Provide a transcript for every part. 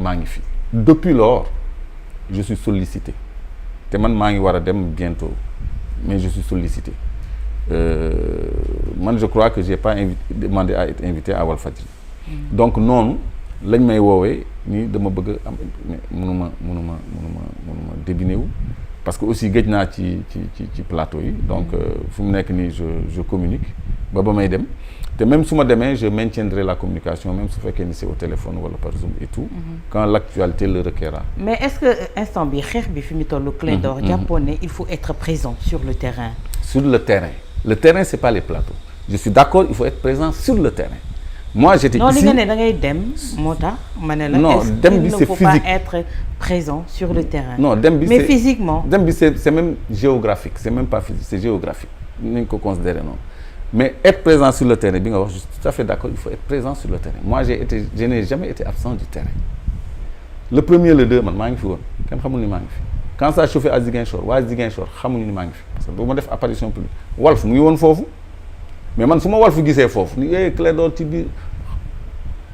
maa ngi fi depuis lors je suis sollicité te man maa ngi war a dem bientôt mais je suis sollicité man je crois que j'ai pas demandé à être invité à Walfadjri donc noonu lañ may woowee ni dama bëgg am mënuma débiné wu parce que aussi gëj naa ci plateau yi donc fu mu nekk nii je communique ba may dem te même su ma demee je maintiendrai la communication même su fekkee ni c'est au téléphone wala par Zoom et tout quand l'actualité le requerra. mais est-ce que instant bi xeex bi fi mu toll Clédor jàppoon ne il faut être présent sur le terrain. Sur le terrain c'est pas les plateaux je suis d'accord il faut être présent sur le terrain. Moi j'étais ici non li nga ne da ngay dem moo tax ma ne la. non dem bi c'est physique. Il ne faut pas être présent sur le terrain. non dem bi mais physiquement. dem bi c'est même géographique c'est même pas physique c'est géographique nañ ko considérer noonu mais être présent sur le terrain bi nga wax je suis tout à fait d'accord il faut être présent sur le terrain moi je n'ai jamais été absent du terrain le premier le deux man maa ngi fi woon kenn xamul ni maa ngi fi quand ça chauffait à Ziguinchor waa Ziguinchor xamuñu ni maa ngi fi parce que bu ma def apparition publique Walf mu ngi woon foofu. mais man su ma Walf gisee foofu ni Clédor ci biir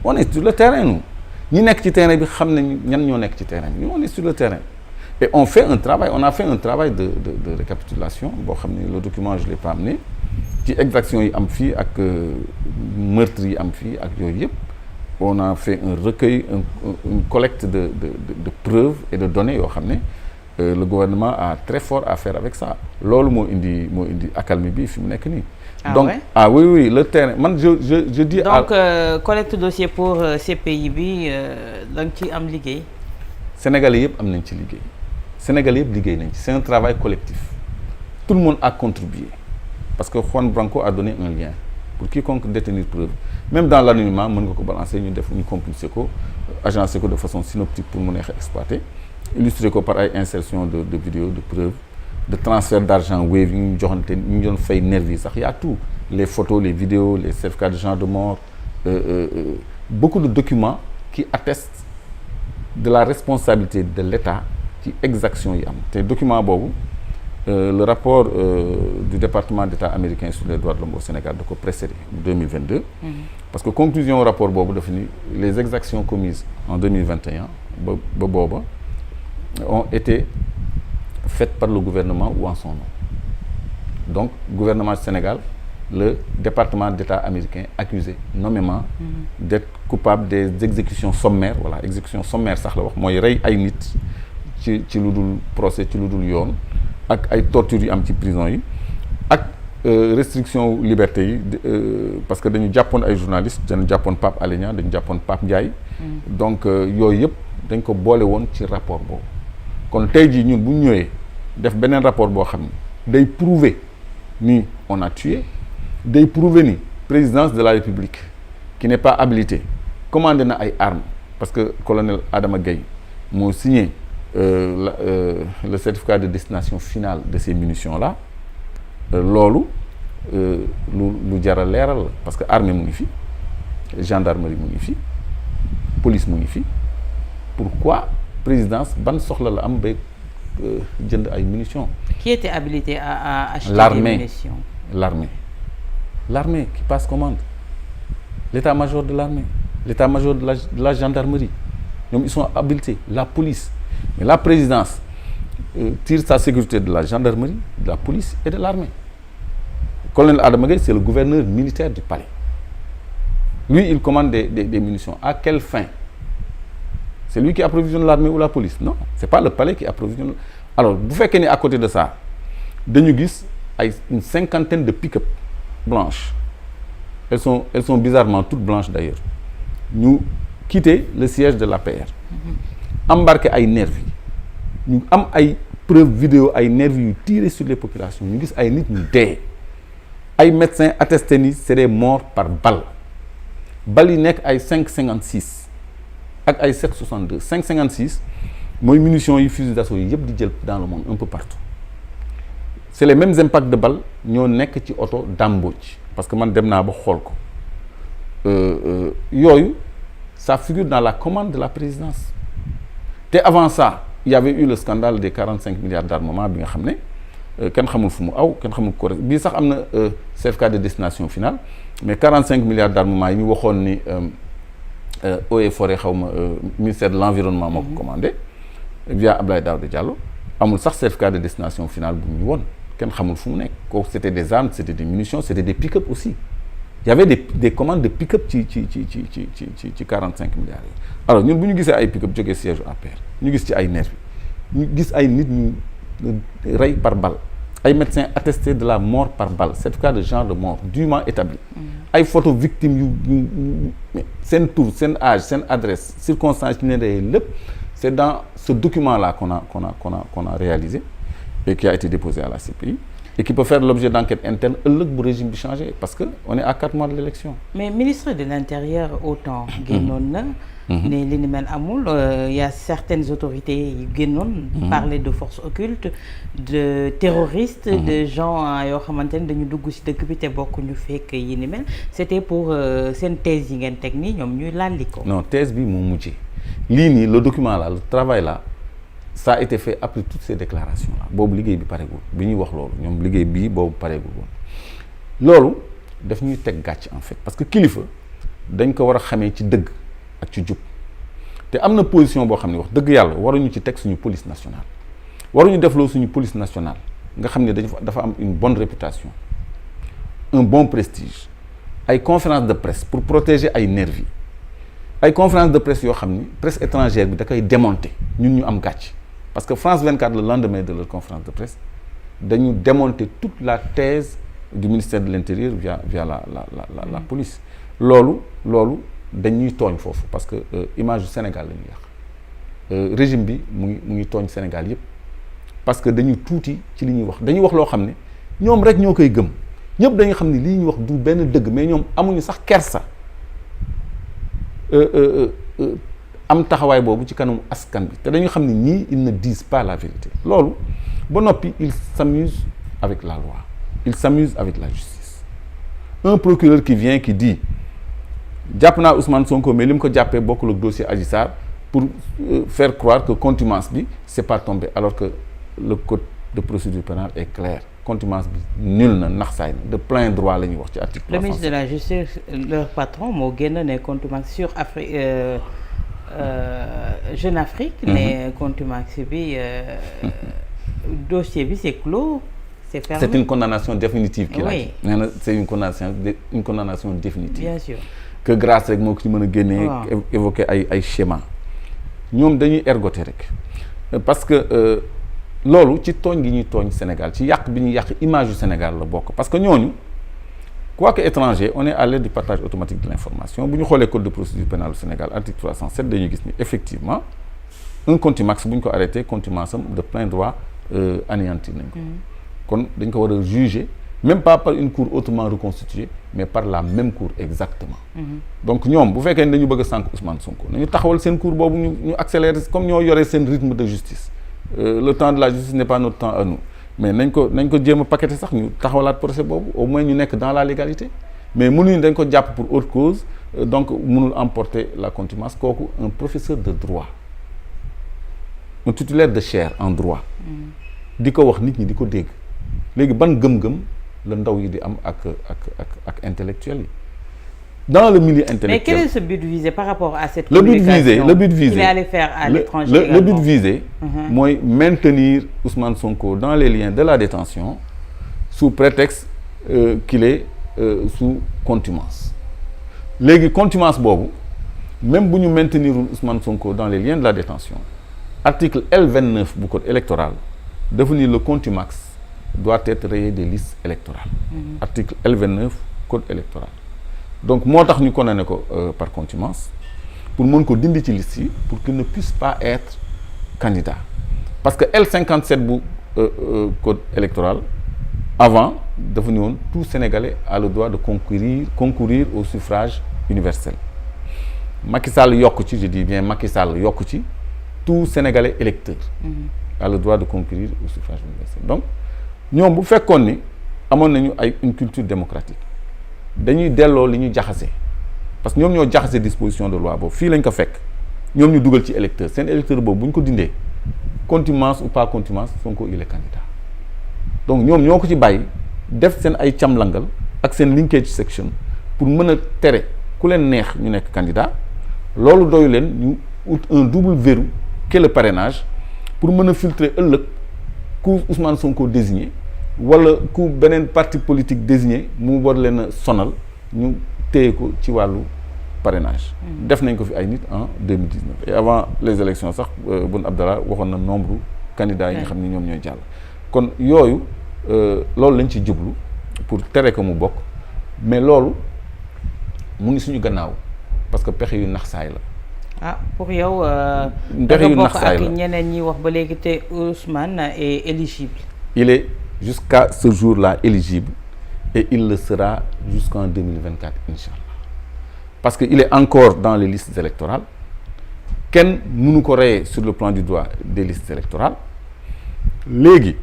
on est sur le terrain nous ñi nekk ci terrain bi xam nañ ñan ñoo nekk ci terrain bi on est sur le terrain et on a fait un travail de récapitulation boo xam ne le document je l'ai pas amené ci exactions yi am fii ak meurtres yi am fii ak yooyu yëpp on a fait un recueil une collecte de preuves et de données yoo xam ne le gouvernement a très fort à faire avec ça loolu moo indi accalmie bi fi mu nekk nii. donc ouais? Oui le terrain man je dis. donc collecte dossier pour CPI bi da nga ci am liggéey. Sénégalais yëpp am nañ ci liggéey Sénégalais yëpp liggéey nañ ci c'est un travail collectif tout le monde a contribué parce que Juan Branco a donné un lien pour quiconque détenir preuve même dans l'anonymat mën nga ko balancer ñu compulser ko agencer ko de façon synoptique pour mu neex a exploiter illustrer ko par ay insertion de vidéos de preuves. de transfert d'argent Wave yi ñu joxante ñu doon fay nervi yi sax y a tout les photos les vidéos les certificats de gens de mort beaucoup de documents qui attestent de la responsabilité de l'État ci exaction yi am te document boobu le rapport du département d'État américain sur les droits de l'homme au Sénégal da ko précédé 2022 parce que conclusion rapport boobu dafa ni les exactions commises en 2021 ba booba ont été faites par le gouvernement ou en son nom donc gouvernement du Sénégal le département d'État américain accusé nommément d'être coupable des exécutions sommaires voilà exécution sommaire sax la wax mooy rey ay nit ci lu dul procès ci lu dul yoon ak ay tortures yu am ci prison yi ak restriction liberté yi parce que dañu jàppoon ay journalistes dañu jàppoon Pape Alé Niang dañu jàppoon Pape Ndiaye donc yooyu yëpp dañ ko boole woon ci rapport boobu kon tey jii ñun bu ñu ñëwee def beneen rapport boo xam ne day prouver ni on a tué day prouver ni présidence de la République qui n'est pas habilitée commandé na ay armes parce que colonel Adama Gaye moo signé le certificat de destination finale de ces munitions là loolu lu jar a leeral la parce que armée mu ngi fi gendarmerie mu ngi fi police mu ngi fi pourquoi présidence ban soxla la am bay jënd ay munitions. Qui était habilité à acheter des munitions? L'armée qui passe commande. L'état-major de l'armée, l'état-major de la gendarmerie. ñoom ils sont habilités. La police. Mais la présidence tire sa sécurité de la gendarmerie, de la police et de l'armée. Colonel Adama Gaye, c'est le gouverneur militaire du palais. Lui, il commande des munitions. À quelle fin? C'est lui qui approvisionne l'armée ou la police? Non, c'est pas le palais qui approvisionne. Alors bu fekkee ni à côté de ça dañu gis ay une cinquantaine de pick-up blanches elles sont bizarrement toutes blanches d'ailleurs ñu quitter le siège de l'APR embarquer ay nervis ñu am ay preuves vidéo ay nervis yu tiré sur les populations ñu gis ay nit ñu dee ay médecins attestés ni c'est des morts par balle yi nekk ay 5,56 ak ay 7,62 5,56 mooy munitions yi fusil d'assaut yi yëpp di jël dans le monde un peu partout c'est les mêmes impacts de balles ñoo nekk ci oto Dambodj parce que man dem naa ba xool ko yooyu ça figure dans la commande de la présidence te avant ça il y avait eu le scandale des 45 milliards d'armement bi nga xam ne kenn xamul fu mu aw kenn xamul ko bii sax am na certificat de destination finale mais 45 milliards d'armement yi ñu waxoon ni eaux et forêt xaw ma ministère de l'environnement moo ko commandé via Abdoulaye Daouda Diallo amul sax certificat de destination finale bu ñu woon kenn xamul fu mu nekk kooku c'était des armes c'était des munitions c'était des pick-up aussi il y avait des commandes de pick-up ci 45 milliards yi alors ñun bu ñu gisee ay pick-up jógee siège APR ñu gis ci ay nervi ñu gis ay nit ñu rey par balle ay médecins attestés de la mort par balle certificat de genre de mort dûment établi ay photo victimes yu seen tour seen âge seen adresse circonstances yi ne rey lépp c'est dans ce document-là qu'on a réalisé et qui a été déposé à la CPI et qui peut faire l'objet d'enquête interne ëllëg bu régime bi changé parce que on est à 4 mois de l'élection. Mais ministre de l'Intérieur autant génnoon na ne li ni mel amul y a certaines autorités yu génnoon parler de forces occultes de terroristes de gens yoo xamante ne dañu dugg ci dëkk bi te bokk ñu fekk yi ni mel c'était pour seen thèse yi ngeen teg nii ñoom ñuy lalli ko. Non thèse bi moo mujjee lii nii le document là le travail là ça a été fait après toutes ces déclarations là boobu liggéey bi pareegul bi ñuy wax loolu ñoom liggéey bii boobu pareegul woon loolu daf ñuy teg gàcc en fait parce que kilifa dañ ko war a xamee ci dëgg ak ci jub te am na position boo xam ne wax dëgg yàlla waruñu ci teg suñu police nationale waruñu defloo suñu police nationale nga xam ne dafa am une bonne réputation un bon prestige ay conférence de presse pour protéger ay nervis ay conférence de presse yoo xam ni presse étrangère bi da koy démonter ñun ñu am gàcc parce que France 24 le lendemain de leur conférence de presse dañu démonter toute la thèse du ministère de l'Intérieur via la police loolu dañuy tooñ foofu parce que image du Sénégal la ñuy yàq régime bi mu ngi tooñ Sénégal yépp parce que dañu tuuti ci li ñuy wax dañuy wax loo xam ne ñoom rek ñoo koy gëm ñëpp dañu xam ne lii ñuy wax du benn dëgg mais ñoom amuñu sax kersa am taxawaay boobu ci kanamu askan bi te dañu xam ne ñii ils ne disent pas la vérité loolu ba noppi ils s'amusent avec la loi ils s'amusent avec la justice un procureur qui vient qui dit jàpp naa Ousmane Sonko mais li mu ko jàppee bokkul ak dossier Adji Sarr pour faire croire que contumace bi c'est pas tombé alors que le code de procédure pénale est clair contumace bi nul na nax saay na de plein droit la ñuy wax ci article 307. Le ministre de la justice leur patron moo génn ne contumace sur Jeune Afrique ne contumace bi dossier bi c'est clos c'est fermé. C'est une condamnation définitive qu'il a dit. Nee na c'est une condamnation définitive. Bien sûr. Que grâce rek moo ko ci mën a génnee évoquer ay schéma ñoom dañuy ergoter rek parce que loolu ci tooñ gi ñuy tooñ Sénégal ci yàq bi ñuy yàq image du Sénégal la bokk parce que ñooñu quoique étranger on est à l'ère du partage automatique de l'information bu ñu xoolee code de procédure pénale du Sénégal article 307 dañuy gis ni effectivement un contumax bu ñu ko arrêté contumace am de plein droit anéanti nañ ko kon dañ ko war a juger même pas par une cour autrement reconstituée mais par la même cour exactement donc ñoom bu fekkee ne dañu bëgg a sànq Ousmane Sonko nañu taxawal seen cour boobu ñu accélérer comme ñoo yore seen rythme de justice le temps de la justice n'est pas notre temps à nous mais nañ ko jéem a paqueter sax ñu taxawalaat procès boobu au moins ñu nekk dans la légalité mais mënuñu dañ ko jàpp pour autre cause donc mënul emporter la contumace kooku un professeur de droit un titulaire de chaire en droit di ko wax nit ñi di ko dégg léegi ban gëm-gëm la ndaw yi di am ak intellectuels yi dans le milieu intellectuel. Mais quel est ce but visé par rapport à cette communication? Le but visé qu'il allait faire à l'étranger. Le but visé mooy maintenir Ousmane Sonko dans les liens de la détention sous prétexte qu'il est sous contumace léegi contumace boobu même bu ñu maintenir Ousmane Sonko dans les liens de la détention article L29 bu code électoral dafa ni le contumax doit être rayé des listes électorales. Article L29 code électoral. Donc moo tax ñu condamné ko par contumace pour mën ko dindi ci liste yi pour qu'il ne puisse pas être candidat parce que L57 bu code électoral avant dafa ni woon tout Sénégalais a le droit de concourir au suffrage universel Macky Sall yokk ci je dis bien Macky Sall yokk ci tout Sénégalais électeur a le droit de concourir au suffrage universel donc ñoom bu fekkoon ni amoon nañu une culture démocratique dañuy delloo li ñu jaxase parce que ñoom ñoo jaxase disposition de loi boobu fii lañ ko fekk ñoom ñu dugal ci électeur seen électeur boobu bu ñu ko dindee contumace ou pas contumace Sonko il est candidat donc ñoom ñoo ko ci bàyyi def seen ay camlangal ak seen linkage section pour mën a tere ku leen neex ñu nekk candidat loolu doyu leen ñu ut un double verrou qu'est le parrainage pour mën a filtrer ëllëg ku Ousmane Sonko désigné wala ku beneen parti politique désigné mu war leen a sonal ñu téye ko ci wàllu parrainage. def nañ ko fi ay nit en 2019 et avant les élections sax Boun Abdallah waxoon na nombre candidats yi nga xam ni ñoom ñooy jàll. kon yooyu loolu lañ ci jublu pour tere ko mu bokk mais loolu mu ngi suñu gannaaw parce que pexe yu nax saay la. ah pour yow. pexe yu nax saay la ak ñeneen ñi wax ba léegi te Ousmane est éligible. il est jusqu'à ce jour-là éligible et il le sera jusqu'en 2024 inchallah parce que il est encore dans les listes électorales kenn mënu ko reye sur le plan du droit des listes électorales léegi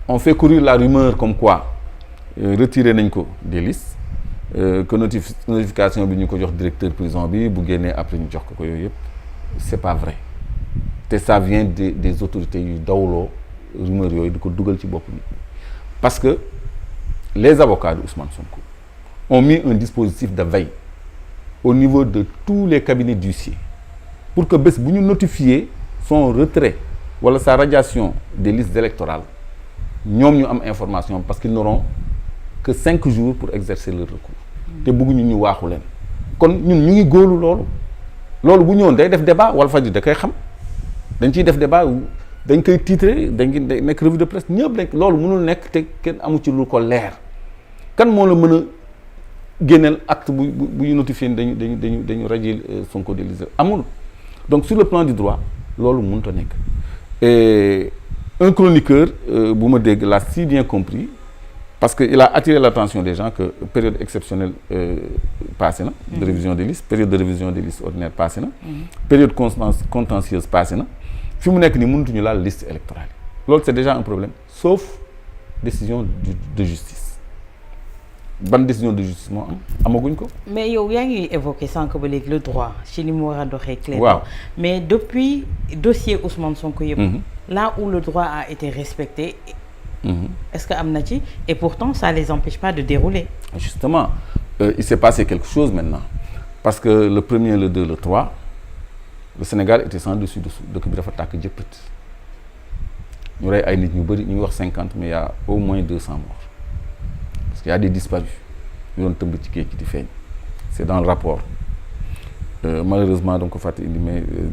on fait courir la rumeur comme quoi retiré nañ ko des listes que notification bi ñu ko jox directeur prison bi bu génnee après ñu jox ko yooyu yëpp c'est pas vrai te ça vient des autorités yu dawloo rumeur yooyu di ko dugal ci bopp nit ñi parce que les avocats de Ousmane Sonko ont mis un dispositif de veille au niveau de tous les cabinets d'huissiers pour que bés bu ñu notifier son retrait wala sa radiation des listes électorales ñoom ñu am information parce qu'ils n'auront que 5 jours pour exercer leur recours te bëgguñu ñu waaxu leen kon ñun ñu ngi góolu loolu bu ñëwoon day def débat Walfadjri da koy xam dañ ciy def débat dañ koy titrer dañ nekk revue de presse ñëpp dañ loolu mënul nekk te kenn amu ci lu ko leer kan moo la mën a génneel acte bu ñu notifié dañu radier Sonko des listes amul donc sur le plan du droit loolu mënut a nekk et un chroniqueur bu ma dégg l'a si bien compris parce que il a attiré l'attention des gens que période exceptionnelle passé na de révision des listes période de révision des listes ordinaires passé na période contentieuse passé na fi mu nekk nii mënatuñu laal liste électorale yi loolu c'est déjà un problème sauf décision de justice ban décision de justice moo am amaguñ ko. mais yow yaa ngi évoqué sànq ba léegi le droit ci ni mu war a doxee clairement. waaw mais depuis dossier Ousmane Sonko yëpp. là où le droit a été respecté. Est-ce que am na ci et pourtant ça les empêche pas de dérouler. Justement il s'est passé quelque chose maintenant parce que le 1er le 2 le 3 le Sénégal était sans dessus dessous dëkk bi dafa tàkk jëppët ñu rey ay nit ñu bëri ñu ngi wax 50 mais il y a au moins 200 morts parce qu'il y a des disparus ñu doon tëmb ci géej gi di feeñ c'est dans le rapport malheureusement donc ko fàtte indi mais